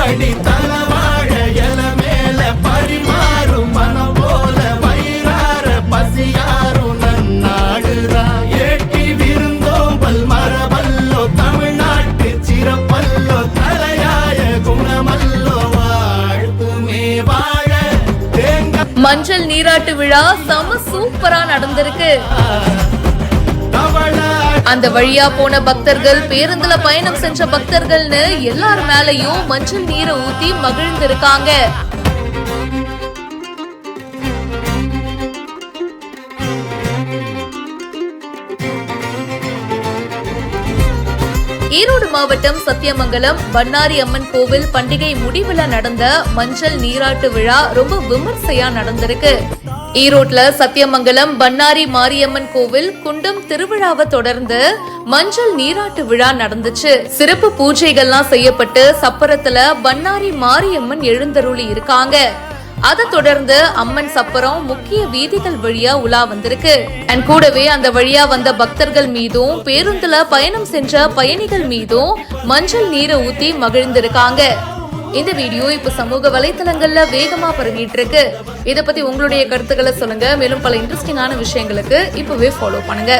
அடி தலவாழ இல மேல பரிமாறும் மனம் போல வயிறார பசியாரும் நன்னாடுதா ஏட்டி விருந்தோம்பல் மரபல்லோ தமிழ்நாட்டு சிறப்பல்லோ தலையாய குணமல்லோ வாழ்த்துமே வாழ. மஞ்சள் நீராட்டு விழா செம சூப்பரா நடந்திருக்கு. அந்த வழியா போன பக்தர்கள், பேருந்துல பயணம் செஞ்ச பக்தர்கள்னு எல்லார் மேலையும் மஞ்சள் நீரை ஊத்தி மகிழ்ந்திருக்காங்க. ஈரோடு மாவட்டம் சத்தியமங்கலம் பண்ணாரி அம்மன் கோவில் பண்டிகை முடிவுல நடந்த மஞ்சள் நீராட்டு விழா ரொம்ப விமர்சையா நடந்திருக்கு. ஈரோட்ல சத்தியமங்கலம் பண்ணாரி மாரியம்மன் கோவில் குண்டம் திருவிழாவை தொடர்ந்து மஞ்சள் நீராட்டு விழா நடந்துச்சு. சிறப்பு பூஜைகள்லாம் செய்யப்பட்டு சப்பரத்துல பண்ணாரி மாரியம்மன் எழுந்தருளி இருக்காங்க. அதை தொடர்ந்து அம்மன் சப்பரம் முக்கிய வீதிகள் வழியா உலா வந்திருக்கு. அண்ட் கூடவே அந்த வழியா வந்த பக்தர்கள் மீதும் பேருந்துல பயணம் சென்ற பயணிகள் மீதும் மஞ்சள் நீரை ஊத்தி மகிழ்ந்திருக்காங்க. இந்த வீடியோ இப்ப சமூக வலைத்தளங்கள்ல வேகமா பரவிட்டு இருக்கு. இத பத்தி உங்களுடைய கருத்துக்களை சொல்லுங்க. மேலும் பல இன்ட்ரெஸ்டிங்கான விஷயங்களுக்கு இப்பவே ஃபாலோ பண்ணுங்க.